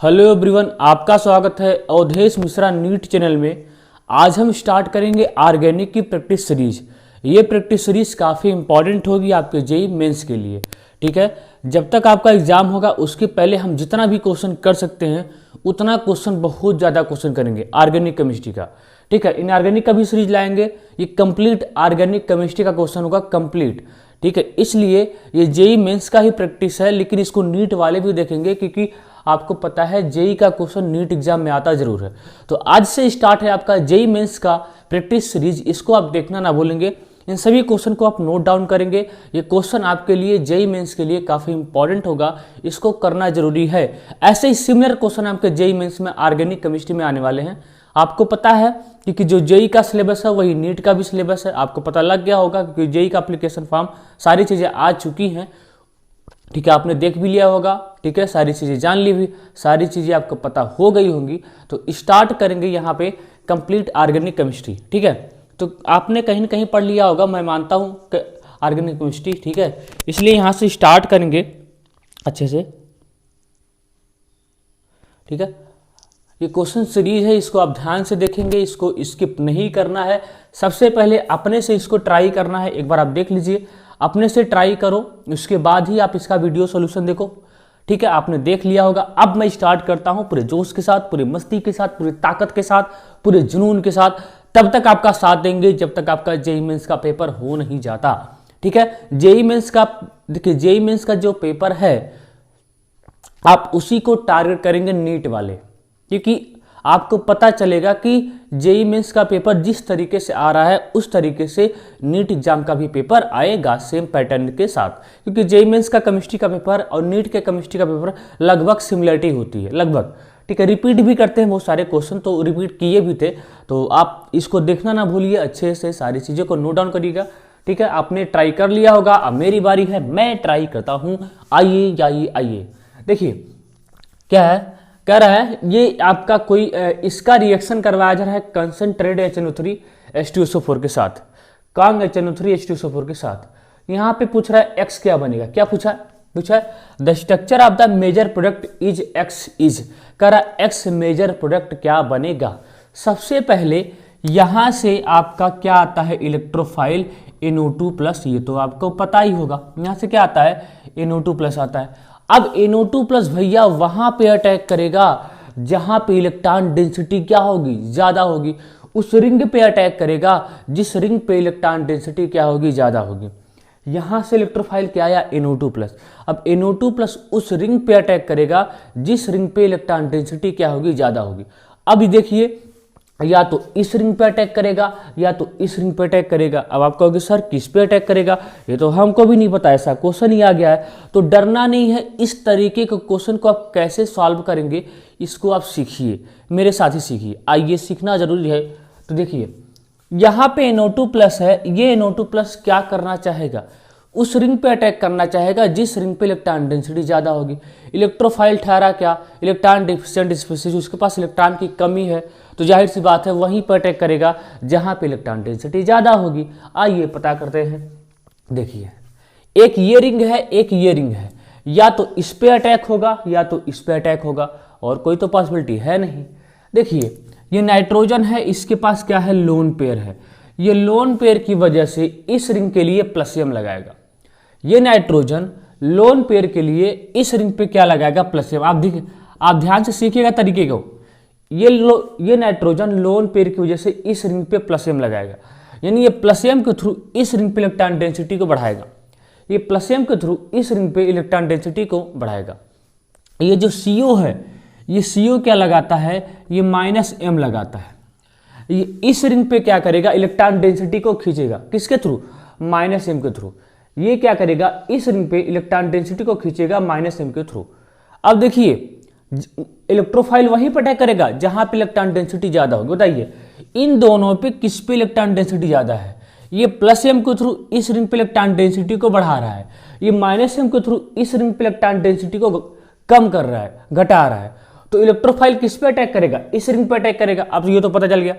Hello everyone, आपका स्वागत है अवधेश मिश्रा नीट चैनल में। आज हम स्टार्ट करेंगे ऑर्गेनिक की प्रैक्टिस सीरीज। ये प्रैक्टिस सीरीज काफ़ी इंपॉर्टेंट होगी आपके जेईई मेंस के लिए। ठीक है, जब तक आपका एग्जाम होगा उसके पहले हम जितना भी क्वेश्चन कर सकते हैं उतना क्वेश्चन, बहुत ज़्यादा क्वेश्चन करेंगे ऑर्गेनिक केमिस्ट्री का। ठीक है, इनऑर्गेनिक का भी सीरीज लाएंगे। ये कंप्लीट ऑर्गेनिक केमिस्ट्री का क्वेश्चन होगा कंप्लीट। ठीक है, इसलिए ये जेईई मेंस का ही प्रैक्टिस है, लेकिन इसको नीट वाले भी देखेंगे क्योंकि आपको पता है जेईई का क्वेश्चन नीट एग्जाम में आता जरूर है। तो आज से स्टार्ट है आपका जेईई मेंस का प्रैक्टिस सीरीज, इसको आप देखना ना भूलेंगे। इन सभी क्वेश्चन को आप नोट डाउन करेंगे। ये क्वेश्चन आपके लिए जेईई मेंस के लिए काफ़ी इंपॉर्टेंट होगा, इसको करना जरूरी है। ऐसे ही सिमिलर क्वेश्चन आपके जेईई मेंस में ऑर्गेनिक केमिस्ट्री में आने वाले हैं। आपको पता है क्योंकि जो जेईई का सिलेबस है वही नीट का भी सिलेबस है। आपको पता लग गया होगा क्योंकि जेईई का एप्लीकेशन फॉर्म सारी चीज़ें आ चुकी हैं। ठीक है, आपने देख भी लिया होगा। ठीक है, सारी चीज़ें जान ली भी, सारी चीज़ें आपको पता हो गई होंगी। तो स्टार्ट करेंगे यहाँ पे कंप्लीट ऑर्गेनिक केमिस्ट्री। ठीक है, तो आपने कहीं ना कहीं पढ़ लिया होगा, मैं मानता हूँ ऑर्गेनिक केमिस्ट्री। ठीक है, इसलिए यहाँ से स्टार्ट करेंगे अच्छे से। ठीक है, ये क्वेश्चन सीरीज है, इसको आप ध्यान से देखेंगे, इसको स्किप नहीं करना है। सबसे पहले अपने से इसको ट्राई करना है। एक बार आप देख लीजिए, अपने से ट्राई करो, उसके बाद ही आप इसका वीडियो सॉल्यूशन देखो। ठीक है, आपने देख लिया होगा। अब मैं स्टार्ट करता हूं पूरे जोश के साथ, पूरी मस्ती के साथ, पूरी ताकत के साथ, पूरे जुनून के साथ। तब तक आपका साथ देंगे जब तक आपका जेईई मेंस का पेपर हो नहीं जाता। ठीक है, जेईई मेंस का, देखिए जेईई मेंस का जो पेपर है आप उसी को टारगेट करेंगे नीट वाले, क्योंकि आपको पता चलेगा कि जेईई मेंस का पेपर जिस तरीके से आ रहा है उस तरीके से नीट एग्जाम का भी पेपर आएगा सेम पैटर्न के साथ। क्योंकि जेईई मेंस का केमिस्ट्री का पेपर और नीट के केमिस्ट्री का पेपर लगभग सिमिलरिटी होती है, लगभग। ठीक है, रिपीट भी करते हैं बहुत सारे क्वेश्चन, तो रिपीट किए भी थे। तो आप इसको देखना ना भूलिए, अच्छे से सारी चीज़ों को नोट डाउन करिएगा। ठीक है, आपने ट्राई कर लिया होगा, अब मेरी बारी है, मैं ट्राई करता हूँ। आइए आइए आइए, देखिए क्या है, कह रहा है ये आपका कोई इसका रिएक्शन करवाया जा रहा है कंसंट्रेटेड HNO3 H2SO4 के साथ, कांग HNO3 H2SO4 के साथ। यहाँ पे पूछ रहा है x क्या बनेगा। क्या पूछा है the structure of the major product is x is, कह रहा x मेजर प्रोडक्ट क्या बनेगा। सबसे पहले यहाँ से आपका क्या आता है, इलेक्ट्रोफाइल NO2+, ये तो आपको पता ही होगा। यहाँ से क्या आता है, NO2+ आता है। अब NO2+ भैया वहां पे अटैक करेगा जहां पे इलेक्ट्रॉन डेंसिटी क्या होगी, ज्यादा होगी। उस रिंग पे अटैक करेगा जिस रिंग पे इलेक्ट्रॉन डेंसिटी क्या होगी, ज्यादा होगी। यहां से इलेक्ट्रोफाइल क्या आया, NO2+। अब NO2+ उस रिंग पे अटैक करेगा जिस रिंग पे इलेक्ट्रॉन डेंसिटी क्या होगी, ज्यादा होगी। अब देखिए, या तो इस रिंग पे अटैक करेगा या तो इस रिंग पे अटैक करेगा। अब आप कहोगे सर किस पे अटैक करेगा, ये तो हमको भी नहीं पता, ऐसा क्वेश्चन ही आ गया है। तो डरना नहीं है, इस तरीके के क्वेश्चन को आप कैसे सॉल्व करेंगे इसको आप सीखिए, मेरे साथ ही सीखिए। आइए, सीखना जरूरी है। तो देखिए यहाँ पे NO2+ है, ये NO2+ क्या करना चाहेगा, उस रिंग पे अटैक करना चाहेगा जिस रिंग पे इलेक्ट्रॉन डेंसिटी ज्यादा होगी। इलेक्ट्रोफाइल ठहरा क्या, इलेक्ट्रॉन डिफिशिएंट स्पीशीज, उसके पास इलेक्ट्रॉन की कमी है, तो जाहिर सी बात है वहीं पर अटैक करेगा जहां पे इलेक्ट्रॉन डेंसिटी ज्यादा होगी। आइए पता करते हैं। देखिए एक ये रिंग है, एक ये रिंग है, या तो इस पे अटैक होगा या तो इस पे अटैक होगा, और कोई तो पॉसिबिलिटी है नहीं। देखिए ये नाइट्रोजन है, इसके पास क्या है, लोन पेयर है। ये लोन पेयर की वजह से इस रिंग के लिए प्लसियम लगाएगा। ये नाइट्रोजन लोन पेयर के लिए इस रिंग पे क्या लगाएगा, प्लसियम। आप ध्यान से सीखिएगा तरीके को। ये नाइट्रोजन लोन पेयर की वजह से इस रिंग पे प्लसियम लगाएगा, यानी ये प्लसियम के थ्रू इस रिंग पे इलेक्ट्रॉन डेंसिटी को बढ़ाएगा। ये प्लसियम के थ्रू इस रिंग पे इलेक्ट्रॉन डेंसिटी को बढ़ाएगा। ये जो CO है, ये CO क्या लगाता है, ये -M लगाता है। ये इस रिंग पे क्या करेगा, इलेक्ट्रॉन डेंसिटी को खींचेगा, किसके थ्रू, -M के थ्रू। ये क्या करेगा, इस रिंग पे इलेक्ट्रॉन डेंसिटी को खींचेगा -M के थ्रू। अब देखिए इलेक्ट्रोफाइल वहीं पर अटैक करेगा जहां पे इलेक्ट्रॉन डेंसिटी ज्यादा होगी। बताइए इन दोनों पे किस पे इलेक्ट्रॉन डेंसिटी ज्यादा है। ये +M के थ्रू इस रिंग पे इलेक्ट्रॉन डेंसिटी को बढ़ा रहा है, ये -M के थ्रू इस रिंग पे इलेक्ट्रॉन डेंसिटी को कम कर रहा है, घटा रहा है। तो इलेक्ट्रोफाइल किस पे अटैक करेगा, इस रिंग पे अटैक करेगा। अब ये तो पता चल गया,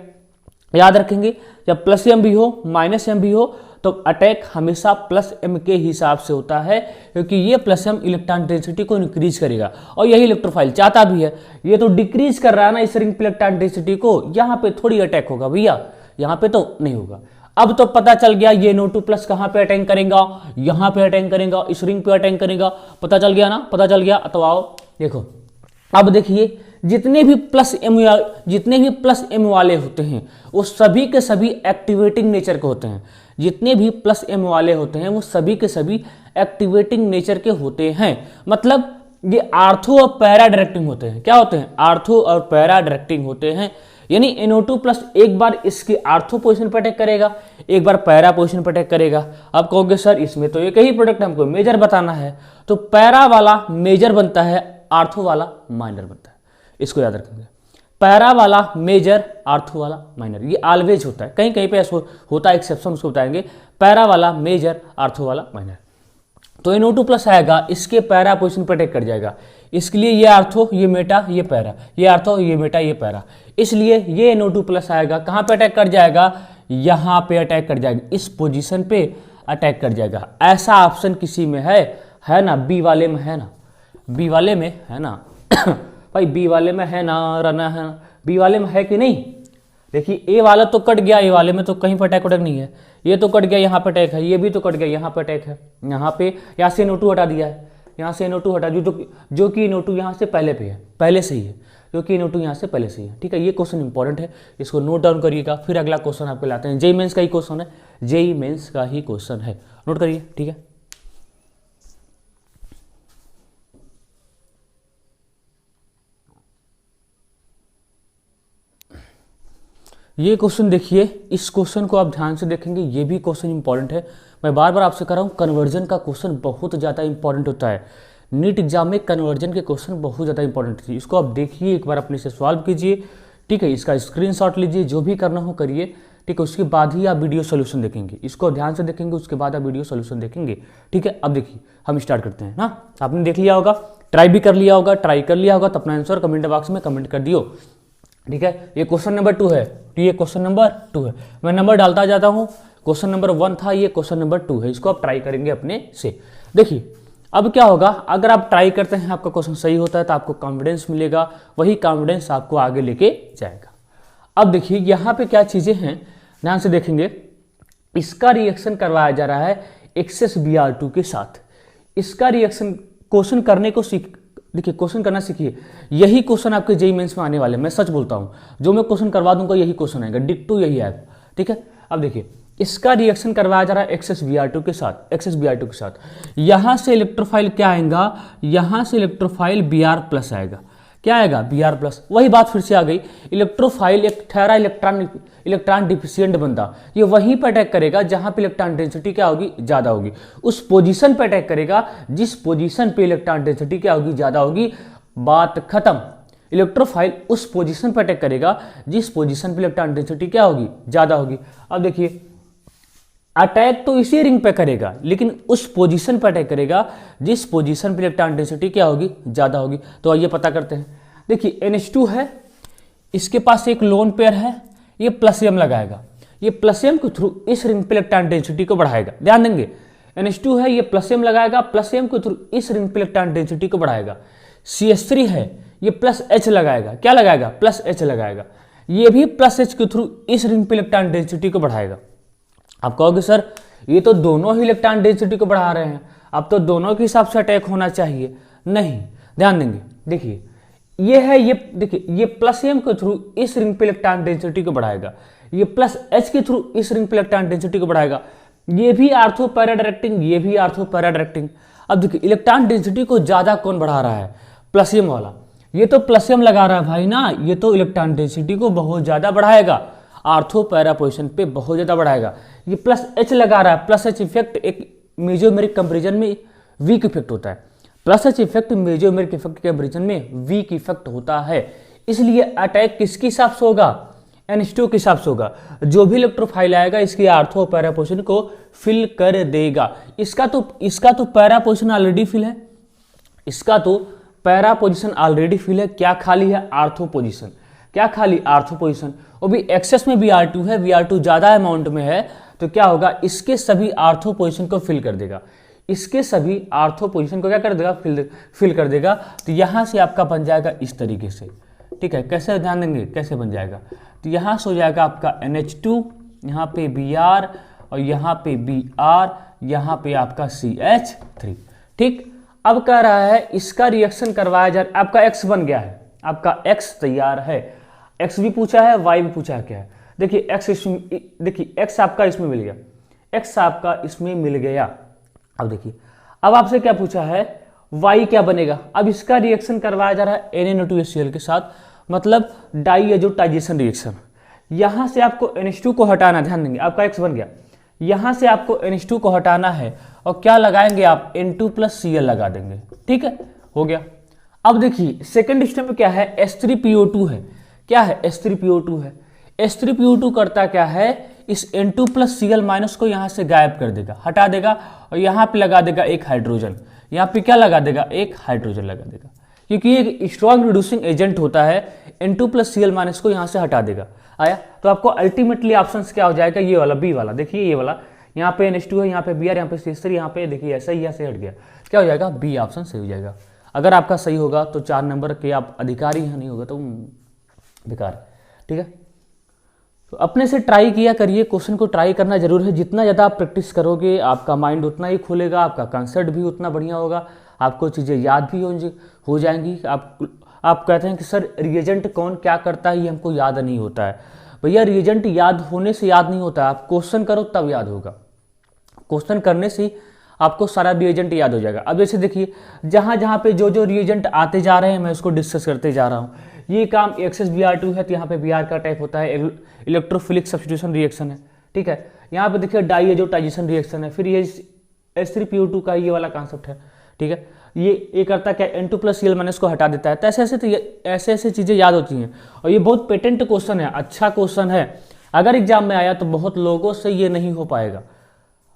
याद रखेंगे जब +M भी हो -M भी हो तो अटैक हमेशा प्लस m के हिसाब से होता है, क्योंकि ये प्लस m इलेक्ट्रॉन डेंसिटी को इंक्रीज करेगा और यही इलेक्ट्रोफाइल चाहता भी है। ये तो डिक्रीज कर रहा है ना इस रिंग पे इलेक्ट्रॉन डेंसिटी को, यहाँ पे थोड़ी अटैक होगा भैया, यहाँ पे तो नहीं होगा। अब तो पता चल गया ये NO2 प्लस कहाँ पे अटैक करेगा, यहाँ पे अटैक करेगा, इस रिंग पे अटैक करेगा, पता चल गया ना, पता चल गया। तो आओ देखो, अब देखिए जितने भी प्लस m वाले होते हैं वो सभी के सभी एक्टिवेटिंग नेचर के होते हैं। जितने भी प्लस m वाले होते हैं वो सभी के सभी एक्टिवेटिंग नेचर के होते हैं। मतलब ये आर्थो और पैरा डायरेक्टिंग होते हैं। क्या होते हैं? आर्थो और पैरा डायरेक्टिंग होते हैं। यानी NO2 प्लस एक बार इसके आर्थो पोजीशन पर अटैक करेगा, एक बार पैरा पोजीशन पर अटैक करेगा। अब कहोगे सर इसमें तो एक ही प्रोडक्ट हमको मेजर बताना है, तो पैरा वाला मेजर बनता है, आर्थो वाला माइनर बनता है। इसको याद रखेंगे, पैरा वाला मेजर, आर्थो वाला माइनर, ये ऑलवेज होता है। कहीं कहीं पे ऐसा होता है एक्सेप्शन, उसको बताएंगे। पैरा वाला मेजर, आर्थो वाला माइनर। तो NO2 प्लस आएगा, इसके पैरा पोजीशन पर अटैक कर जाएगा। इसके लिए ये आर्थो, ये मेटा, ये पैरा, ये आर्थो, ये मेटा, ये पैरा। इसलिए ये NO2 प्लस आएगा, कहाँ पे अटैक कर जाएगा? यहाँ पे अटैक कर जाएगा, इस पोजीशन पे अटैक कर जाएगा। ऐसा ऑप्शन किसी में है ना? बी वाले में है ना? बी वाले में है ना? भाई बी वाले में है ना? रना है ना? बी वाले में है कि नहीं? देखिए ए वाला तो कट गया, ए वाले में तो कहीं पर अटैक नहीं है। ये तो कट गया, यहाँ पे अटैक है। ये भी तो कट गया, यहाँ पे अटैक है। यहाँ पे, यहाँ से NO2 हटा दिया है, यहाँ से NO2 हटा जो कि NO2 यहाँ से पहले पे है, पहले से ही है, जो कि NO2 यहाँ से पहले से ही है। ठीक है, ये क्वेश्चन इंपॉर्टेंट है, इसको नोट डाउन करिएगा। फिर अगला क्वेश्चन आपको लाते हैं, जेईई मेंस का ही क्वेश्चन है, जेईई मेंस का ही क्वेश्चन है, नोट करिए। ठीक है, ये क्वेश्चन देखिए, इस क्वेश्चन को आप ध्यान से देखेंगे, ये भी क्वेश्चन इंपॉर्टेंट है। मैं बार बार आपसे कह रहा हूँ, कन्वर्जन का क्वेश्चन बहुत ज़्यादा इंपॉर्टेंट होता है। नीट एग्जाम में कन्वर्जन के क्वेश्चन बहुत ज़्यादा इंपॉर्टेंट थी। इसको आप देखिए, एक बार अपने से सॉल्व कीजिए। ठीक है, इसका स्क्रीनशॉट लीजिए, जो भी करना हो करिए। ठीक है, उसके बाद ही आप वीडियो सोल्यूशन देखेंगे। इसको ध्यान से देखेंगे, उसके बाद आप वीडियो सोल्यूशन देखेंगे। ठीक है, अब देखिए हम स्टार्ट करते हैं ना। आपने देख लिया होगा, ट्राई भी कर लिया होगा, ट्राई कर लिया होगा तो अपना आंसर कमेंट बॉक्स में कमेंट कर दियो। ठीक है, ये क्वेश्चन नंबर 2 है, तो ये क्वेश्चन नंबर 2 है। मैं नंबर डालता जाता हूँ। क्वेश्चन नंबर 1 था, ये क्वेश्चन नंबर 2 है। इसको आप ट्राई करेंगे अपने से। देखिए अब क्या होगा, अगर आप ट्राई करते हैं, आपका क्वेश्चन सही होता है तो आपको कॉन्फिडेंस मिलेगा, वही कॉन्फिडेंस आपको आगे लेके जाएगा। अब देखिए यहाँ पे क्या चीजें हैं, ध्यान से देखेंगे। इसका रिएक्शन करवाया जा रहा है एक्सेस Br2 के साथ। इसका रिएक्शन क्वेश्चन करने को देखिए, क्वेश्चन करना सीखिए। यही क्वेश्चन आपके जेईई मेंस में आने वाले, मैं सच बोलता हूँ, जो मैं क्वेश्चन करवा दूंगा यही क्वेश्चन आएगा, डिट्टो यही आएगा। ठीक है, अब देखिए इसका रिएक्शन करवाया जा रहा है एक्सेस Br2 के साथ, एक्सेस Br2 के साथ। यहां से इलेक्ट्रोफाइल क्या आएगा? यहां से इलेक्ट्रोफाइल Br प्लस आएगा। क्या आएगा? Br plus. वही बात फिर से आ गई, इलेक्ट्रोफाइल एक ठहरा इलेक्ट्रॉन डिफिशिएंट बंदा, ये वहीं पर अटैक करेगा जहां पे इलेक्ट्रॉन डेंसिटी क्या होगी? ज्यादा होगी। उस पोजीशन पे अटैक करेगा जिस पोजीशन पे इलेक्ट्रॉन डेंसिटी क्या होगी? ज्यादा होगी। बात खत्म। इलेक्ट्रोफाइल उस पोजीशन पर अटैक करेगा जिस पोजीशन पे इलेक्ट्रॉन डेंसिटी क्या होगी? ज्यादा होगी। अब देखिए अटैक तो इसी रिंग पे करेगा, लेकिन उस पोजीशन पर अटैक करेगा जिस पोजीशन पे इलेक्ट्रॉन डेंसिटी क्या होगी? ज्यादा होगी। तो आइए पता करते हैं। देखिए NH2 है, इसके पास एक लोन पेयर है, ये प्लस m लगाएगा। ये प्लस m के थ्रू इस रिंग पे इलेक्ट्रॉन डेंसिटी को बढ़ाएगा। ध्यान देंगे, NH2 है, ये प्लस m लगाएगा, प्लस m के थ्रू इस रिंग पे इलेक्ट्रॉन डेंसिटी को बढ़ाएगा। CH3 है, ये प्लस H लगाएगा। क्या लगाएगा? प्लस H लगाएगा। ये भी प्लस H के थ्रू इस रिंग पे इलेक्ट्रॉन डेंसिटी को बढ़ाएगा। आप कहोगे सर ये तो दोनों ही इलेक्ट्रॉन डेंसिटी को बढ़ा रहे हैं, अब तो दोनों के हिसाब से अटैक होना चाहिए। नहीं, ध्यान देंगे, देखिए ये है, ये देखिए ये प्लस m के थ्रू इस रिंग पे इलेक्ट्रॉन डेंसिटी को बढ़ाएगा, ये प्लस H के थ्रू इस रिंग पे इलेक्ट्रॉन डेंसिटी को बढ़ाएगा। ये भी आर्थो पैरा डायरेक्टिंग, ये भी आर्थो पैरा डायरेक्टिंग। अब देखिए इलेक्ट्रॉन डेंसिटी को ज्यादा कौन बढ़ा रहा है? प्लस m वाला। ये तो प्लस m लगा रहा है भाई ना, ये तो इलेक्ट्रॉन डेंसिटी को बहुत ज्यादा बढ़ाएगा, आर्थो पैरा पोजीशन पे बहुत ज्यादा बढ़ाएगा। ये प्लस H लगा रहा है। प्लस H इफेक्ट एक मेसोमेरिक कंपैरिजन में वीक इफेक्ट होता है। Plus H effect mesomeric effect के कंपैरिजन में वीक इफेक्ट होता है। इसलिए अटैक किसके हिसाब से होगा? NH2 के हिसाब से होगा। जो भी इलेक्ट्रोफाइल आएगा इसकी आर्थो पैरा पोजीशन को फिल कर देगा। इसका तो पैरा पोजीशन ऑलरेडी फिल है, इसका तो पैरा पोजीशन ऑलरेडी फिल है। क्या खाली है? Ortho position. क्या खाली? Ortho position. वो भी एक्सेस में Br2 है, Br2 ज्यादा अमाउंट में है तो क्या होगा, इसके सभी आर्थो पोजीशन को फिल कर देगा, इसके सभी आर्थो पोजीशन को क्या कर देगा, फिल कर देगा। तो यहाँ से आपका बन जाएगा इस तरीके से, ठीक है। कैसे ध्यान देंगे, कैसे बन जाएगा, तो यहाँ से हो जाएगा आपका NH2, यहाँ पे Br और यहाँ पे Br, यहाँ पे आपका CH3, ठीक। अब कह रहा है इसका रिएक्शन करवाया जाए, आपका X बन गया है, आपका X तैयार है, X भी पूछा है, Y भी पूछा है, क्या है, देखिए X इसमें, देखिए X आपका इसमें मिल गया, X आपका इसमें मिल गया। अब देखिए, अब आपसे क्या पूछा है, Y क्या बनेगा। अब इसका रिएक्शन करवाया जा रहा है NaN2HCl के साथ, मतलब डाइएजोटाइजेशन रिएक्शन। यहां से आपको NH2 को हटाना, ध्यान देंगे, आपका X बन गया, यहां से आपको NH2 को हटाना है और क्या लगाएंगे आप, N2+Cl लगा देंगे, ठीक है, हो गया। अब देखिए सेकंड स्टेप में क्या है, H3PO2 है, क्या है, H3PO2 है। H3PO2 करता क्या है, इस N2+Cl- को यहां से गायब कर देगा, हटा देगा और यहां पे लगा देगा एक हाइड्रोजन, यहां पे क्या लगा देगा, एक हाइड्रोजन लगा देगा, क्योंकि ये एक स्ट्रॉन्ग रिड्यूसिंग एजेंट होता है, N2+Cl- को यहां से हटा देगा। आया, तो आपको अल्टीमेटली ऑप्शन क्या हो जाएगा, ये वाला बी वाला, देखिए ये वाला, यहाँ पे NH2 है, यहाँ पे Br, यहाँ पे CH3, यहाँ पे देखिए ऐसा ही, यहाँ से हट गया, क्या हो जाएगा, बी ऑप्शन सही हो जाएगा। अगर आपका सही होगा तो 4 नंबर के आप अधिकारी हैं, नहीं होगा तो बेकार, ठीक है। तो अपने से ट्राई किया करिए, क्वेश्चन को ट्राई करना जरूर है, जितना ज़्यादा आप प्रैक्टिस करोगे आपका माइंड उतना ही खुलेगा, आपका कंसेप्ट भी उतना बढ़िया होगा, आपको चीज़ें याद भी हो जाएंगी। आप कहते हैं कि सर रिएजेंट कौन क्या करता है, ये हमको याद नहीं होता है। भैया रिएजेंट याद होने से याद नहीं होता, आप क्वेश्चन करो तब याद होगा, क्वेश्चन करने से आपको सारा रिएजेंट याद हो जाएगा। अब जैसे देखिए, जहाँ जहाँ पे जो जो रिएजेंट आते जा रहे हैं मैं उसको डिस्कस करते जा रहा हूँ। ये काम XsBr2 है, तो यहाँ पे Br का टाइप होता है, इलेक्ट्रोफिलिक सब्स्टिट्यूशन रिएक्शन है, ठीक है। यहाँ पे देखिए डाइएजोटाइजेशन रिएक्शन है, फिर ये H3PO2 का ये वाला कॉन्सेप्ट है, ठीक है। ये करता क्या, N2+Cl- को हटा देता है। तो ऐसे ऐसे चीज़ें याद होती हैं, और ये बहुत पेटेंट क्वेश्चन है, अच्छा क्वेश्चन है। अगर एग्जाम में आया तो बहुत लोगों से ये नहीं हो पाएगा,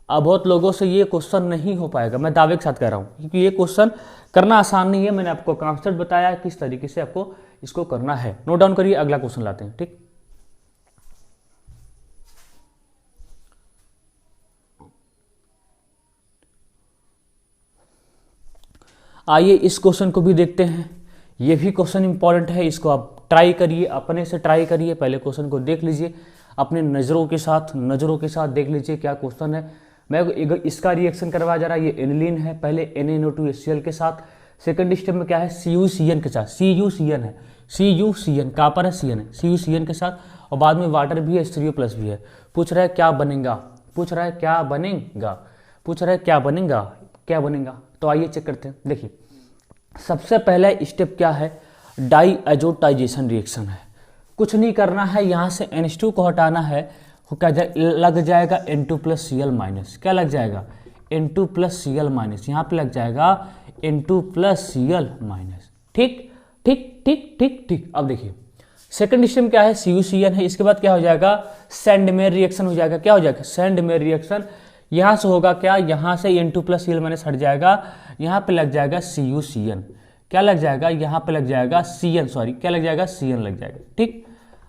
अब बहुत लोगों से ये क्वेश्चन नहीं हो पाएगा, मैं दावे के साथ कह रहा हूँ, क्योंकि ये क्वेश्चन करना आसान नहीं है। मैंने आपको कॉन्सेप्ट बताया किस तरीके से आपको इसको करना है, नोट डाउन करिए, अगला क्वेश्चन लाते हैं, ठीक। आइए इस क्वेश्चन को भी देखते हैं, ये भी क्वेश्चन इंपॉर्टेंट है, इसको आप ट्राई करिए, अपने से ट्राई करिए। पहले क्वेश्चन को देख लीजिए अपने नज़रों के साथ देख लीजिए क्या क्वेश्चन है। मैं इसका रिएक्शन करवाया जा रहा है, ये एनिलीन है, पहले NaNO2HCl के साथ, सेकंड स्टेप में क्या है, CuCN के साथ, CuCN है, CuCN कॉपर है, CN है, CuCN के साथ, और बाद में वाटर भी है, H3O+ भी है। पूछ रहा है क्या बनेगा, पूछ रहा है क्या बनेगा, पूछ रहा है क्या बनेगा, क्या बनेगा। तो आइए चेक करते हैं। देखिए सबसे पहला स्टेप क्या है, डाइएजोटाइजेशन रिएक्शन है, कुछ नहीं करना है, यहाँ से NH2 को हटाना है, लग जाएगा N2+Cl-, क्या लग जाएगा, N2+Cl-, यहाँ पे लग जाएगा N2+Cl-, ठीक ठीक ठीक ठीक ठीक। अब देखिए सेकंड स्टेप क्या है, CuCN है, इसके बाद क्या हो जाएगा, सैंडमेयर रिएक्शन हो जाएगा, क्या हो जाएगा, सैंडमेयर रिएक्शन। यहाँ से होगा क्या, यहाँ से N2+Cl- हट जाएगा, यहाँ पे लग जाएगा CuCN, क्या लग जाएगा, यहाँ पे लग जाएगा CN, सॉरी क्या लग जाएगा, CN लग जाएगा, ठीक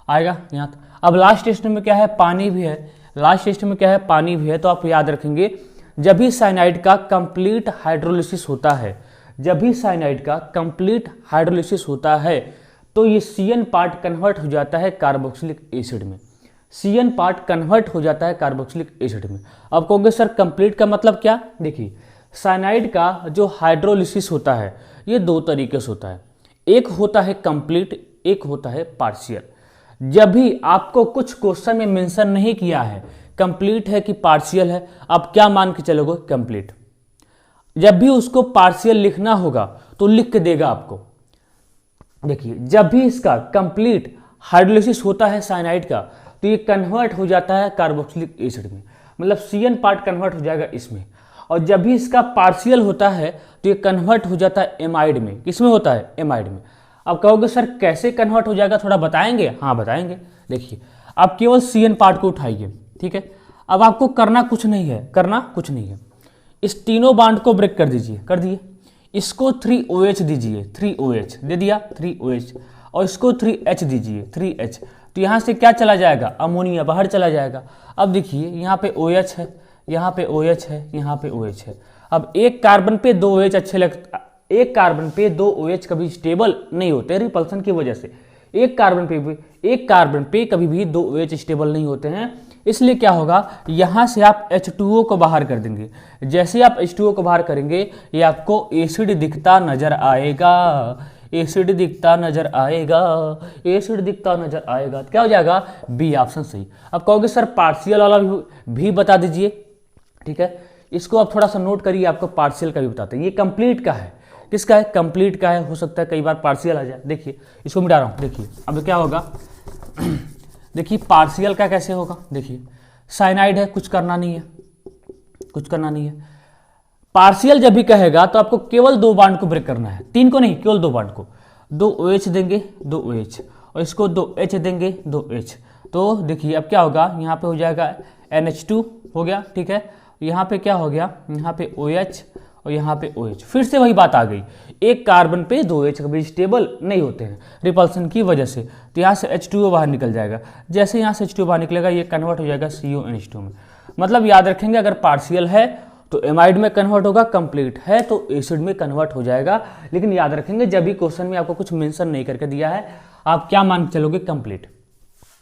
आएगा यहाँ। अब लास्ट स्टेप में क्या है, पानी भी है, लास्ट स्टेप में क्या है, पानी भी है। तो आप याद रखेंगे, जब भी साइनाइड का कंप्लीट हाइड्रोलिसिस होता है, जब भी साइनाइड का कंप्लीट हाइड्रोलिसिस होता है, तो ये CN पार्ट कन्वर्ट हो जाता है कार्बोक्सिलिक एसिड में, CN पार्ट कन्वर्ट हो जाता है कार्बोक्सिलिक एसिड में। अब कहोगे सर कंप्लीट का मतलब क्या, देखिए साइनाइड का जो हाइड्रोलिसिस होता है ये दो तरीके से होता है, एक होता है कंप्लीट, एक होता है पार्शियल। जब भी आपको कुछ क्वेश्चन में मेंशन नहीं किया है कंप्लीट है कि पार्शियल है, आप क्या मान के चलोगे, कंप्लीट। जब भी उसको पार्शियल लिखना होगा तो लिख के देगा आपको। देखिए जब भी इसका कंप्लीट हाइड्रोलिसिस होता है साइनाइड का, तो ये कन्वर्ट हो जाता है कार्बोक्सिलिक एसिड में, मतलब CN पार्ट कन्वर्ट हो जाएगा इसमें। और जब भी इसका पार्शियल होता है तो ये कन्वर्ट हो जाता है एमाइड में, किसमें होता है, एमाइड में। अब कहोगे सर कैसे कन्वर्ट हो जाएगा, थोड़ा बताएंगे, हाँ बताएंगे। देखिए आप केवल CN पार्ट को उठाइए, ठीक है। अब आपको करना कुछ नहीं है, करना कुछ नहीं है, इस तीनों बांड को ब्रेक कर दीजिए, कर दिए, इसको 3OH दीजिए, 3OH दे दिया, 3OH, और इसको 3H दीजिए, 3H। तो यहाँ से क्या चला जाएगा, अमोनिया बाहर चला जाएगा। अब देखिए यहाँ पे OH है, यहाँ पे OH है, यहाँ पे OH है। अब एक कार्बन पे 2 OH अच्छे लगते, एक कार्बन पे 2 OH कभी स्टेबल नहीं होते रिपल्सन की वजह से। एक कार्बन पे कभी भी 2 OH स्टेबल नहीं होते हैं, इसलिए क्या होगा, यहाँ से आप H2O को बाहर कर देंगे। जैसे आप H2O को बाहर करेंगे ये आपको एसिड दिखता नजर आएगा, एसिड दिखता नजर आएगा, एसिड दिखता नजर आएगा। तो क्या हो जाएगा, बी ऑप्शन सही। अब कहोगे सर पार्शियल वाला भी बता दीजिए, ठीक है, इसको आप थोड़ा सा नोट करिए, आपको पार्शियल का भी बताते हैं। ये कंप्लीट का है, किसका है, कंप्लीट का है, हो सकता है कई बार पार्शियल आ जाए। देखिए इसको मिटा रहा हूँ, देखिए अब क्या होगा देखिए पार्शियल का कैसे होगा, देखिए साइनाइड है, कुछ करना नहीं है, कुछ करना नहीं है। पार्शियल जब भी कहेगा तो आपको केवल 2 बांड को ब्रेक करना है, 3 को नहीं, केवल 2 बांड को। 2 OH देंगे, 2 OH, और इसको 2 H देंगे, 2 H। तो देखिए अब क्या होगा, यहाँ पे हो जाएगा NH2 हो गया, ठीक है। यहाँ पे क्या हो गया, यहाँ पे OH और यहाँ पे OH। फिर से वही बात आ गई, एक कार्बन पे 2 OH कभी स्टेबल नहीं होते हैं रिपल्सन की वजह से। तो यहाँ से H2O बाहर निकल जाएगा, जैसे यहाँ से H2O बाहर निकलेगा ये कन्वर्ट हो जाएगा CONH2 में। मतलब याद रखेंगे, अगर पार्शियल है तो एमाइड में कन्वर्ट होगा, कंप्लीट है तो एसिड में कन्वर्ट हो जाएगा। लेकिन याद रखेंगे जब भी क्वेश्चन में आपको कुछ मेंशन नहीं करके दिया है, आप क्या मान के चलोगे, कंप्लीट।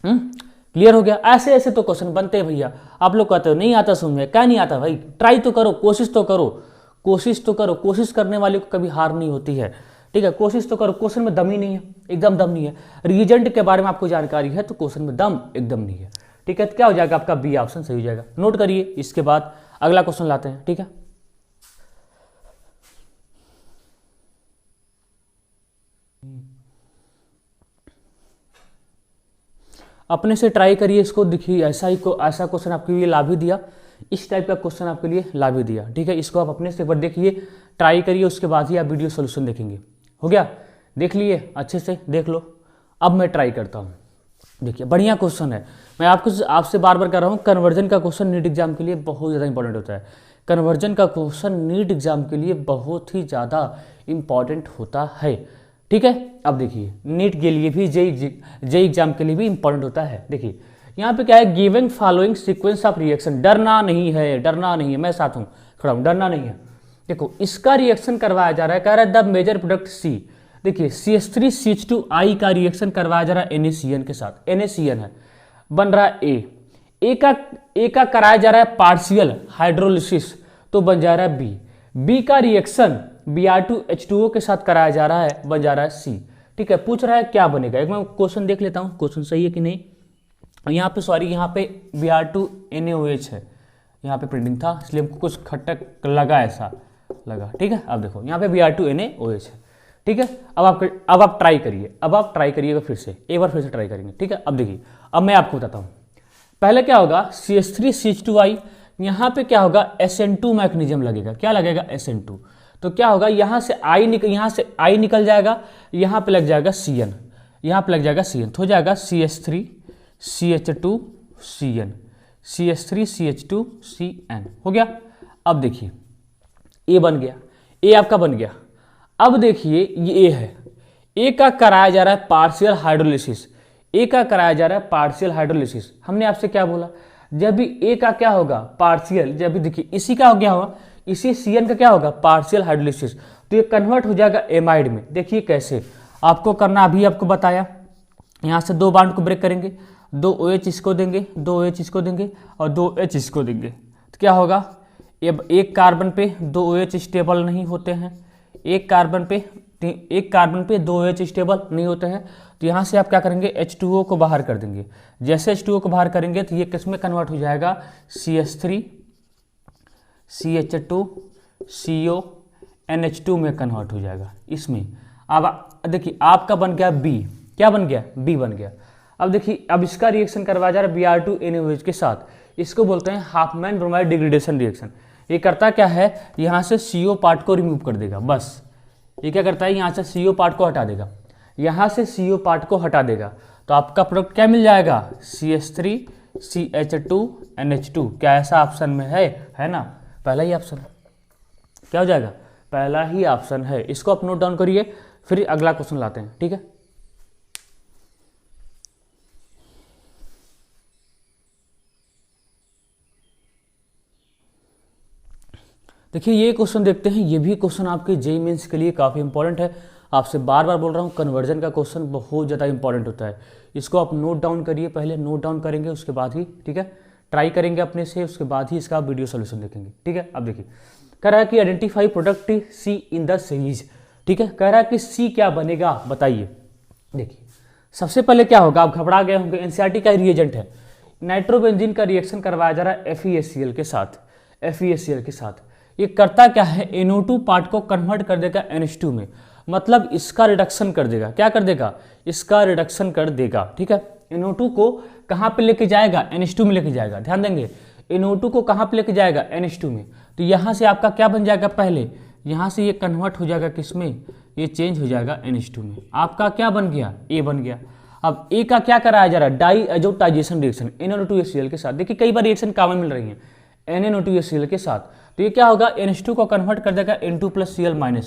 क्लियर हो गया। ऐसे ऐसे तो क्वेश्चन बनते हैं भैया। आप लोग कहते हो नहीं आता समझ में, क्या नहीं आता भाई, ट्राई तो करो, कोशिश तो करो, कोशिश तो करो। कोशिश करने वाले को कभी हार नहीं होती है, ठीक है, कोशिश तो करो। क्वेश्चन में दम ही नहीं है, एकदम दम नहीं है। रिएजेंट के बारे में आपको जानकारी है तो क्वेश्चन में दम एकदम नहीं है, ठीक है। तो क्या हो जाएगा, आपका बी ऑप्शन सही हो जाएगा। नोट करिए, इसके बाद अगला क्वेश्चन लाते हैं, ठीक है। अपने से ट्राई करिए इसको, देखिए ऐसा क्वेश्चन आपके लिए ला भी दिया, इस टाइप का क्वेश्चन आपके लिए ला भी दिया, ठीक है। इसको आप अपने से एक बार देखिए, ट्राई करिए, उसके बाद ही आप वीडियो सोल्यूशन देखेंगे। हो गया, देख लिए, अच्छे से देख लो। अब मैं ट्राई करता हूँ, देखिए बढ़िया क्वेश्चन है। मैं आपसे बार बार कह रहा हूँ, कन्वर्जन का क्वेश्चन नीट एग्जाम के लिए बहुत ज़्यादा इंपॉर्टेंट होता है। कन्वर्जन का क्वेश्चन नीट एग्जाम के लिए बहुत ही ज़्यादा इंपॉर्टेंट होता है, ठीक है। अब देखिए नीट के लिए भी, जेई एग्जाम के लिए भी इंपॉर्टेंट होता है। देखिए यहाँ पे क्या है, giving following sequence of reaction. डरना नहीं है, डरना नहीं है, मैं साथ हूँ, खड़ा हूँ, डरना नहीं है। देखो इसका रिएक्शन करवाया जा रहा है, कह रहा है द मेजर प्रोडक्ट सी। देखिए CH3CH2I का रिएक्शन करवाया जा रहा है NaCN के साथ, NaCN है, बन रहा है ए का कराया जा रहा है पार्शियल हाइड्रोलिसिस, तो बन जा रहा है बी का रिएक्शन Br2H2O के साथ कराया जा रहा है, बन जा रहा है C, ठीक है। पूछ रहा है क्या बनेगा, एक मैं क्वेश्चन देख लेता हूँ, क्वेश्चन सही है कि नहीं। यहाँ पे सॉरी, यहाँ पे Br2NaOH है, यहाँ पे प्रिंटिंग था इसलिए हमको कुछ खटक लगा, ऐसा लगा, ठीक है। अब देखो यहाँ पे Br2NaOH है, ठीक है। अब आप ट्राई करिए, अब आप ट्राई करिएगा फिर से, एक बार फिर से ट्राई करेंगे, ठीक है। अब देखिए, अब मैं आपको बताता हूँ, पहले क्या होगा, CH3CH2I, यहाँ पे क्या होगा, SN2 मैकेनिज्म लगेगा, क्या लगेगा, SN2। तो क्या होगा, यहाँ से I निकल जाएगा, यहाँ पे लग जाएगा CN, यहाँ पे लग जाएगा CN, तो हो जाएगा CH3CH2CN, CH3CH2CN हो गया। अब देखिए ए बन गया, ए आपका बन गया। अब देखिए ये ए है, ए का कराया जा रहा है पार्शियल हाइड्रोलिसिस, ए का कराया जा रहा है पार्शियल हाइड्रोलिसिस। हमने आपसे क्या बोला, जब भी ए का क्या होगा, पार्शियल, जब भी देखिए इसी का हो गया होगा, इसी CN का क्या होगा, पार्शियल हाइड्रोलिसिस, तो ये कन्वर्ट हो जाएगा एमाइड में। देखिए कैसे आपको करना, अभी आपको बताया। यहाँ से 2 बांड को ब्रेक करेंगे, 2 OH इसको देंगे, 2 OH इसको देंगे और 2 H इसको देंगे, तो क्या होगा, एक कार्बन पे 2 OH स्टेबल नहीं होते हैं, एक कार्बन पे 2 OH स्टेबल नहीं होते हैं। तो यहाँ से आप क्या करेंगे, H2O को बाहर कर देंगे। जैसे H2O को बाहर करेंगे तो ये किस में कन्वर्ट हो जाएगा, CH3 CH2 CO NH2 में कन्वर्ट हो जाएगा इसमें। अब देखिए आपका बन गया बी, क्या बन गया, बी बन गया। अब देखिए, अब इसका रिएक्शन करवाया जा रहा है Br2NaOH के साथ, इसको बोलते हैं हाफमैन ब्रोमाइड डिग्रेडेशन रिएक्शन। ये करता क्या है, यहाँ से CO पार्ट को रिमूव कर देगा, बस। ये क्या करता है, यहाँ से CO पार्ट को हटा देगा, यहाँ से CO पार्ट को हटा देगा, तो आपका प्रोडक्ट क्या मिल जाएगा, CH3CH2NH2। क्या ऐसा ऑप्शन में है ना, पहला ही ऑप्शन है, क्या हो जाएगा, पहला ही ऑप्शन है। इसको आप नोट डाउन करिए, फिर अगला क्वेश्चन लाते हैं, ठीक है। देखिए ये क्वेश्चन देखते हैं, ये भी क्वेश्चन आपके जेईई मेंस के लिए काफ़ी इंपॉर्टेंट है। आपसे बार बार बोल रहा हूँ, कन्वर्जन का क्वेश्चन बहुत ज़्यादा इंपॉर्टेंट होता है। इसको आप नोट डाउन करिए, पहले नोट डाउन करेंगे उसके बाद ही, ठीक है, ट्राई करेंगे अपने से, उसके बाद ही इसका वीडियो सोल्यूशन देखेंगे, ठीक है। अब देखिए कह रहा है कि identify product C in the series, ठीक है। कह रहा है कि सी क्या बनेगा बताइए। देखिए सबसे पहले क्या होगा, आप घबरा गए होंगे, एनसीईआरटी का रिएजेंट है, नाइट्रोबेंजीन का रिएक्शन करवाया जा रहा है FeHCl के साथ, FeHCl के साथ। ये करता क्या है, NO2 पार्ट को कन्वर्ट कर देगा NH2 में, मतलब इसका रिडक्शन कर देगा। क्या कर देगा, इसका रिडक्शन कर देगा, ठीक है। NO2 को कहाँ पे लेके जाएगा, NH2 में लेके जाएगा। ध्यान देंगे, NO2 को कहाँ पे लेके जाएगा, NH2 में। तो यहाँ से आपका क्या बन जाएगा, पहले यहाँ से ये कन्वर्ट हो जाएगा किसमें, ये चेंज हो जाएगा NH2 में। आपका क्या बन गया, A बन गया। अब A का क्या कराया जा रहा है, डाई एजोटाइजेशन रिएक्शन NaN2HCl के साथ। देखिए कई बार रिएक्शन कॉमन मिल रही है NaN2HCl के साथ। तो ये क्या होगा, NH2 को कन्वर्ट कर देगा N2+Cl- में,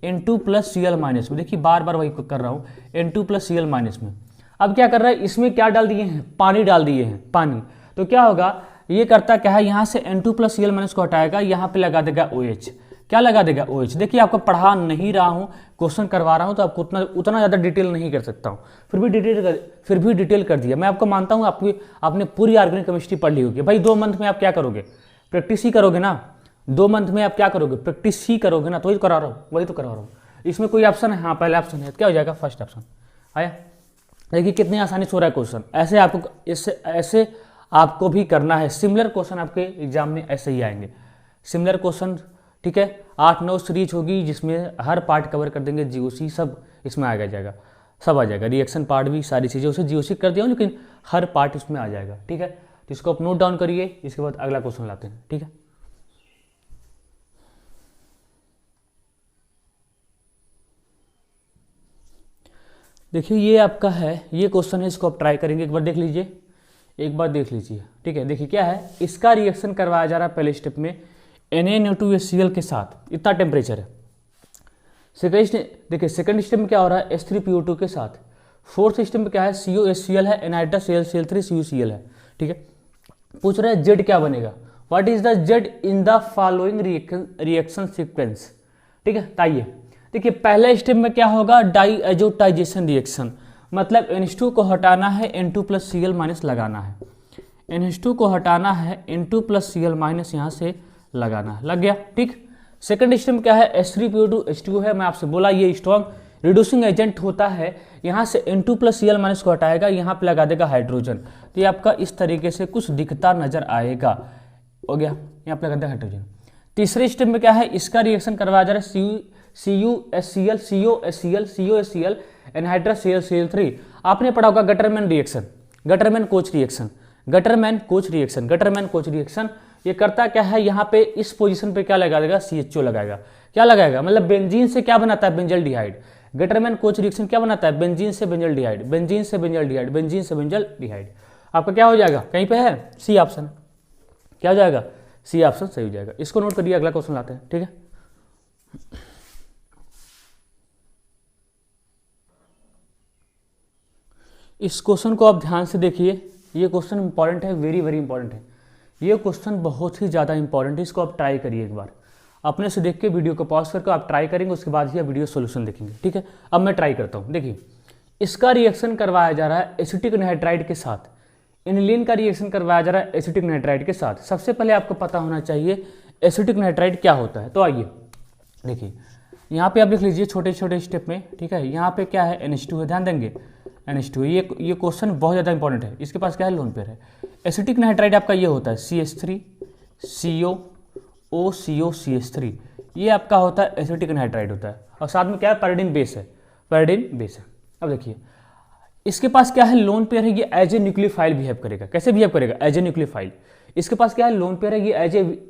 N2+Cl- में। देखिए बार बार वही कर रहा हूँ, N2+Cl- में। अब क्या कर रहा है, इसमें क्या डाल दिए हैं, पानी डाल दिए हैं, पानी। तो क्या होगा, ये करता क्या है, यहाँ से N2+Cl- को हटाएगा, यहाँ पे लगा देगा OH। क्या लगा देगा, OH। देखिए आपको पढ़ा नहीं रहा हूँ, क्वेश्चन करवा रहा हूँ, तो आपको उतना ज़्यादा डिटेल नहीं कर सकता हूँ, फिर भी डिटेल कर दिया। मैं आपको मानता हूँ आपने पूरी ऑर्गेनिक केमिस्ट्री पढ़ ली होगी। भाई 2 मंथ में आप क्या करोगे, प्रैक्टिस ही करोगे ना। 2 मंथ में आप क्या करोगे, प्रैक्टिस ही करोगे ना। तो वही करा रहा हूँ, वही तो करा रहा हूँ। इसमें कोई ऑप्शन है, हाँ पहला ऑप्शन है, क्या हो जाएगा, फर्स्ट ऑप्शन आया। देखिए कितनी आसानी से हो रहा है क्वेश्चन। ऐसे आपको भी करना है। सिमिलर क्वेश्चन आपके एग्जाम में ऐसे ही आएंगे, सिमिलर क्वेश्चन, ठीक है। 8-9 सीरीज होगी जिसमें हर पार्ट कवर कर देंगे, GOC सब इसमें आ जाएगा, सब आ जाएगा, रिएक्शन पार्ट भी, सारी चीज़ें। उसे GOC कर दिया हूँ, लेकिन हर पार्ट इसमें आ जाएगा, ठीक है। तो इसको आप नोट डाउन करिए, इसके बाद अगला क्वेश्चन लाते हैं, ठीक है। देखिए ये आपका है, ये क्वेश्चन है, इसको आप ट्राई करेंगे, एक बार देख लीजिए, एक बार देख लीजिए, ठीक है। देखिए क्या है, इसका रिएक्शन करवाया जा रहा है पहले स्टेप में NaN2HCl के साथ, इतना टेम्परेचर है। देखिए सेकंड स्टेप में क्या हो रहा है, H3PO2 के साथ। फोर्थ स्टेप में क्या है, COHCl है, एनहाइड्रस Cl3 CuCl है, ठीक है। पूछ रहा है Z क्या बनेगा, what is the Z in the following reaction sequence, ठीक है। ताइए देखिए पहले स्टेप में क्या होगा, डाई एजोटाइजेशन रिएक्शन, मतलब NH2 को हटाना है, N2+Cl- लगाना है, NH2 को हटाना है, N2+Cl- यहाँ से लगाना है, लग गया, ठीक। सेकंड स्टेप में क्या है, H3PO2 H2 है। मैं आपसे बोला ये स्ट्रॉन्ग रिड्यूसिंग एजेंट होता है। यहाँ से N2+Cl- को हटाएगा, यहाँ पे लगा देगा हाइड्रोजन। तो ये आपका इस तरीके से कुछ दिखता नजर आएगा, हो गया, यहाँ पे लगा देगा हाइड्रोजन। तीसरे स्टेप में क्या है, इसका रिएक्शन करवाया जा रहा है CuHCl एनहाइड्रस Cl3। आपने पढ़ा होगा Gattermann reaction, Gattermann coach reaction, Gattermann coach reaction, Gattermann coach reaction. ये करता क्या है, यहाँ पे इस पोजीशन पे क्या लगा देगा, CHO लगाएगा। क्या लगाएगा, मतलब बेंजीन से क्या बनाता है, बेंजल डिहाइड। गटरमैन कोच रिएक्शन क्या बनाता है, बेंजीन से बेंजल डिहाइड, बेंजीन से बेंजल डिहाइड, बेंजीन से बेंजल डिहाइड। आपका क्या हो जाएगा, कहीं पे है C ऑप्शन, क्या हो जाएगा, C ऑप्शन सही हो जाएगा। इसको नोट करिए, अगला क्वेश्चन लाते हैं, ठीक है। इस क्वेश्चन को आप ध्यान से देखिए, ये क्वेश्चन इंपॉर्टेंट है, वेरी वेरी इंपॉर्टेंट है। ये क्वेश्चन बहुत ही ज़्यादा इंपॉर्टेंट है, इसको आप ट्राई करिए एक बार, अपने से देख के वीडियो को पॉज करके आप ट्राई करेंगे, उसके बाद ही आप वीडियो सोल्यूशन देखेंगे, ठीक है। अब मैं ट्राई करता हूँ। देखिए इसका रिएक्शन करवाया जा रहा है एसिटिक नाइट्राइड के साथ, एनिलीन का रिएक्शन करवाया जा रहा है एसिटिक नाइट्राइड के साथ। सबसे पहले आपको पता होना चाहिए एसिटिक नाइट्राइड क्या होता है। तो आइए देखिए, यहाँ पे आप देख लीजिए छोटे छोटे स्टेप में, ठीक है। यहाँ पे क्या है, NH2 है, ध्यान देंगे NH2। ये क्वेश्चन बहुत ज़्यादा इंपॉर्टेंट है। इसके पास क्या है, लोन पेयर है। एसिटिक नाइट्राइड आपका ये होता है CH3 CO O CO CH3, ये आपका होता है एसिटिक नाइट्राइड होता है। और साथ में क्या है, पैराडिन बेस है, पैराडिन बेस है। अब देखिए इसके पास क्या है, लोन पेयर है, ये एज ए न्यूक्लियोफाइल बिहेव करेगा। कैसे बिहेव करेगा, एज ए न्यूक्लियोफाइल। इसके पास क्या है, लोन पेयर है, ये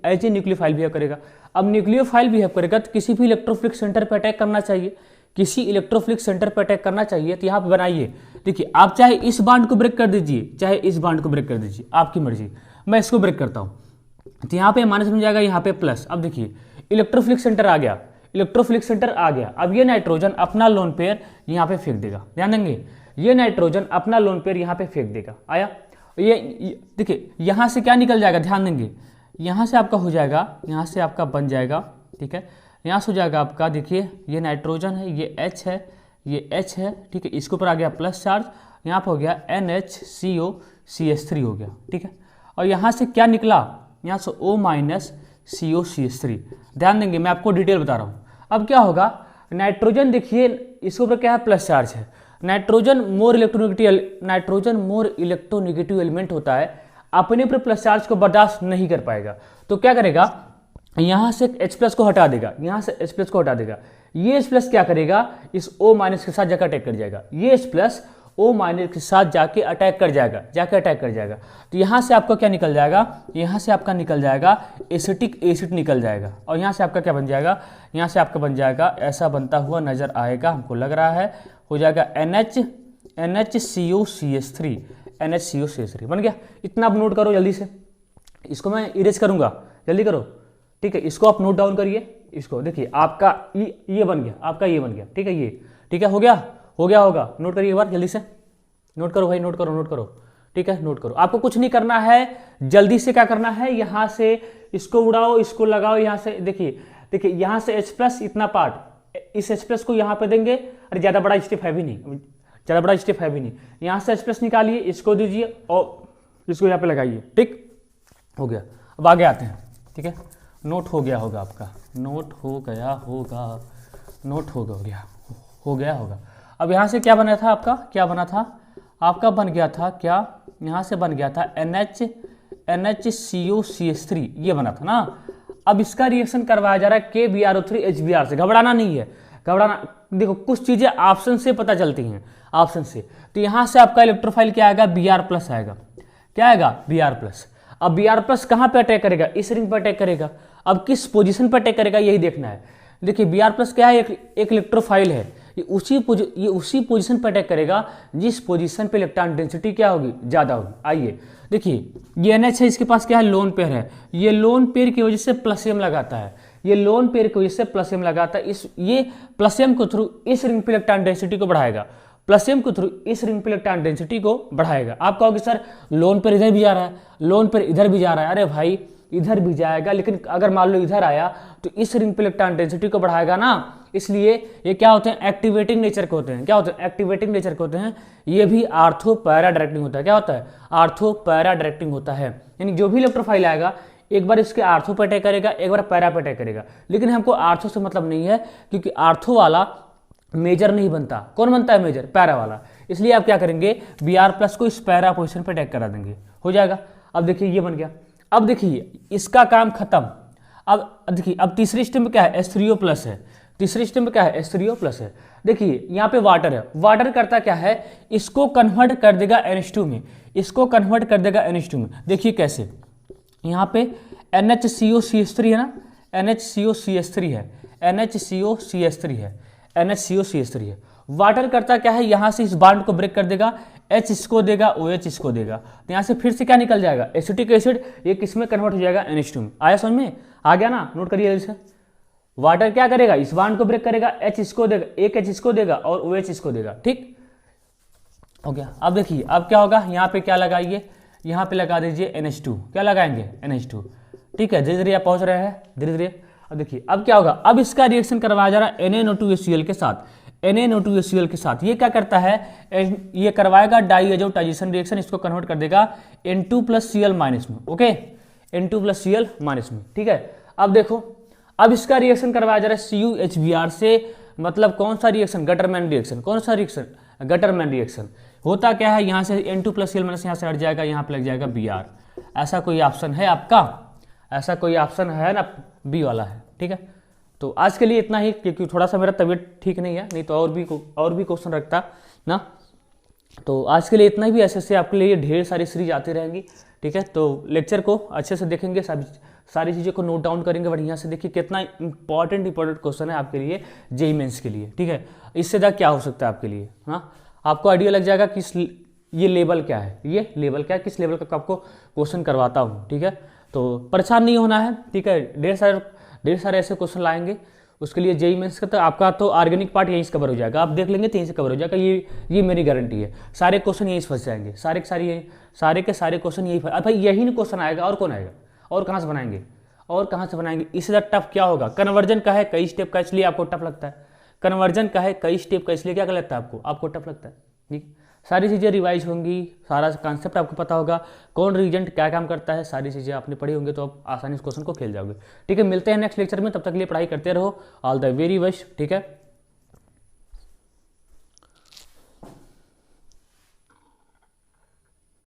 एज ए न्यूक्लियोफाइल बिहेव करेगा। अब न्यूक्लियोफाइल बिहेव करेगा तो किसी भी इलेक्ट्रोफिलिक सेंटर पर अटैक करना चाहिए, किसी इलेक्ट्रोफिलिक सेंटर पर अटैक करना चाहिए। तो यहाँ पे बनाइए, देखिए आप चाहे इस बांड को ब्रेक कर दीजिए, चाहे इस बांड को ब्रेक कर दीजिए, आपकी मर्जी। मैं इसको ब्रेक करता हूँ, तो यहाँ पे माइनस बन जाएगा, यहाँ पे प्लस। अब देखिए इलेक्ट्रोफिलिक सेंटर आ गया, इलेक्ट्रोफिलिक सेंटर आ गया। अब ये नाइट्रोजन अपना लोन पेयर यहाँ पे फेंक देगा, ध्यान देंगे, ये नाइट्रोजन अपना लोन पेयर यहाँ पे फेंक देगा। आया, ये देखिए यहाँ से क्या निकल जाएगा, ध्यान देंगे, यहाँ से आपका हो जाएगा, यहाँ से आपका बन जाएगा, ठीक है। यहाँ से हो जाएगा आपका, देखिए ये नाइट्रोजन है, ये H है, ये H है, ठीक है। इसके ऊपर आ गया प्लस चार्ज, यहाँ पर हो गया NHCOCH3 हो गया, ठीक है। और यहाँ से क्या निकला, यहाँ से O माइनस COCH3। ध्यान देंगे, मैं आपको डिटेल बता रहा हूँ। अब क्या होगा, नाइट्रोजन देखिए इसके ऊपर क्या है, प्लस चार्ज है। नाइट्रोजन मोर इलेक्ट्रोनेगेटिव एलिमेंट होता है, अपने ऊपर प्लस चार्ज को बर्दाश्त नहीं कर पाएगा। तो क्या करेगा, यहाँ से H प्लस को हटा देगा, यहाँ से H प्लस को हटा देगा। ये H प्लस क्या करेगा, इस O माइनस के साथ जाकर अटैक कर जाएगा। ये H प्लस O माइनस के साथ जाके अटैक कर जाएगा, तो यहाँ से आपका क्या निकल जाएगा, यहाँ से आपका निकल जाएगा एसिटिक एसिड निकल जाएगा। और यहाँ से आपका क्या बन जाएगा, यहाँ से आपका बन जाएगा, ऐसा बनता हुआ नजर आएगा, हमको लग रहा है, हो जाएगा NHCOCH3 बन गया। इतना आप नोट करो जल्दी से, इसको मैं इरेज करूंगा, जल्दी करो, ठीक है। इसको आप नोट डाउन करिए, इसको देखिए आपका ये बन गया, आपका ये बन गया, ठीक है। ये ठीक है, हो गया होगा, नोट करिए एक बार जल्दी से, नोट करो भाई, नोट करो, ठीक है, नोट करो। आपको कुछ नहीं करना है, जल्दी से क्या करना है, यहाँ से इसको उड़ाओ, इसको लगाओ, यहाँ से देखिए यहाँ से H प्लस इतना पार्ट, इस H प्लस को यहाँ पे देंगे। अरे ज़्यादा बड़ा स्टेप है भी नहीं, यहाँ से H प्लस निकालिए, इसको दीजिए और इसको यहाँ पे लगाइए, ठीक हो गया। अब आगे आते हैं, ठीक है। नोट हो गया होगा आपका, हो गया होगा। अब यहाँ से क्या बना था आपका, आपका बन गया था क्या, यहाँ से बन गया था NHCOCH3, ये बना था ना। अब इसका रिएक्शन करवाया जा रहा है KBrO3 HBr से। घबराना नहीं है, देखो कुछ चीजें ऑप्शन से पता चलती हैं, ऑप्शन से। तो यहाँ से आपका इलेक्ट्रोफाइल क्या आएगा, Br+ आएगा। क्या आएगा, Br+। अब Br+ कहाँ पे अटैक करेगा, इस रिंग पर अटैक करेगा। अब किस पोजीशन पर अटैक करेगा, यही देखना है। देखिए Br+ क्या है, एक इलेक्ट्रोफाइल है, ये उसी पोजीशन पर अटैक करेगा जिस पोजीशन पे इलेक्ट्रॉन डेंसिटी क्या होगी, ज़्यादा होगी। आइए देखिए, ये NH है, इसके पास क्या है, लोन पेयर है। ये लोन पेयर की वजह से प्लसियम लगाता है, ये प्लसियम को थ्रू इस रिंग पे इलेक्ट्रॉन डेंसिटी को बढ़ाएगा, आप कहोगे सर लोन पेयर इधर भी जा रहा है, लोन पेयर इधर भी जा रहा है। अरे भाई इधर भी जाएगा, लेकिन अगर मान लो इधर आया तो इस रिंग पे इलेक्ट्रॉन डेंसिटी को बढ़ाएगा ना। इसलिए ये क्या होते हैं, एक्टिवेटिंग नेचर के होते हैं। ये भी आर्थो पैरा डायरेक्टिंग होता है। क्या होता है, आर्थो पैरा डायरेक्टिंग होता है। यानी जो भी इलेक्ट्रोफाइल आएगा, एक बार इसके आर्थो पे अटैक करेगा, एक बार पैरा पे अटैक करेगा। लेकिन हमको आर्थो से मतलब नहीं है, क्योंकि आर्थो वाला मेजर नहीं बनता। कौन बनता है मेजर, पैरा वाला। इसलिए आप क्या करेंगे, Br+ को इस पैरा पोजीशन पे अटैक करा देंगे, हो जाएगा। अब देखिए ये बन गया। अब देखिए इसका काम खत्म। अब देखिए, अब तीसरी स्टेप में क्या है, H3O+ है। देखिए यहाँ पे वाटर है, वाटर करता क्या है, इसको कन्वर्ट कर देगा NH2 में, देखिए कैसे। यहाँ पे NHCOCH3 है ना, NHCOCH3 है। वाटर करता क्या है, यहाँ से इस बॉन्ड को ब्रेक कर देगा, H इसको देगा, OH इसको देगा। तो यहाँ से फिर से क्या निकल जाएगा, एसिटिक एसिड, ये किस में कन्वर्ट हो जाएगा, NH2 में। आया समझ में, आ गया ना, नोट करिए जल्दी से। वाटर क्या करेगा, इस बॉन्ड को ब्रेक करेगा, H इसको देगा, एक H इसको देगा और OH इसको देगा, ठीक हो गया। अब देखिए अब क्या होगा, यहाँ पे क्या लगाइए, यहाँ पे लगा दीजिए NH2। क्या लगाएंगे, NH2, ठीक है। धीरे धीरे आप पहुँच रहे हैं, धीरे। अब देखिए अब क्या होगा, अब इसका रिएक्शन करवाया जा रहा है NaNO2HCl के साथ। ये क्या करता है, ये करवाएगा डाईएजोटाइजेशन रिएक्शन, इसको कन्वर्ट कर देगा N2+Cl- में, ओके, N2+Cl- में, ठीक है। अब देखो, अब इसका रिएक्शन करवाया जा रहा है CuHBr से, मतलब कौन सा रिएक्शन, गटरमैन रिएक्शन। होता क्या है, यहाँ से N2+Cl- यहाँ से हट जाएगा, यहाँ पे लग जाएगा Br। ऐसा कोई ऑप्शन है आपका, ना, बी वाला है, ठीक है। तो आज के लिए इतना ही, क्योंकि थोड़ा सा मेरा तबीयत ठीक नहीं है, नहीं तो और भी क्वेश्चन रखता ना। तो आज के लिए इतना ही, भी ऐसे आपके लिए ढेर सारी सीरीज आती रहेंगी, ठीक है। तो लेक्चर को अच्छे से देखेंगे, सारी चीज़ों को नोट डाउन करेंगे बढ़िया से। देखिए कितना इंपॉर्टेंट क्वेश्चन है आपके लिए, जेईई मेंस के लिए, ठीक है। इससे ज़्यादा क्या हो सकता है आपके लिए, हाँ, आपको आइडिया लग जाएगा कि ये लेवल क्या है, किस लेवल का आपको क्वेश्चन करवाता हूँ, ठीक है। तो परेशान नहीं होना है, ठीक है। ढेर सारे ऐसे क्वेश्चन लाएंगे, उसके लिए जेईई मेंस का तो आपका तो ऑर्गेनिक पार्ट यहीं से कवर हो जाएगा, आप देख लेंगे तो यहीं से कवर हो जाएगा, ये मेरी गारंटी है। सारे क्वेश्चन यहीं से फंस जाएंगे, सारे के सारे क्वेश्चन यही भाई यही नहीं क्वेश्चन आएगा, और कौन आएगा, और कहाँ से बनाएंगे, और कहाँ से बनाएंगे। इससे ज़्यादा टफ क्या होगा। कन्वर्जन का है कई स्टेप का, इसलिए आपको टफ लगता है। कन्वर्जन का है कई स्टेप का, इसलिए क्या लगता है आपको टफ लगता है। ठीक, सारी चीज़ें रिवाइज होंगी, सारा कॉन्सेप्ट आपको पता होगा, कौन रीजेंट क्या काम करता है, सारी चीज़ें आपने पढ़ी होंगी, तो आप आसानी इस क्वेश्चन को खेल जाओगे। ठीक है, मिलते हैं नेक्स्ट लेक्चर में, तब तक के लिए पढ़ाई करते रहो। All the very best. ठीक है।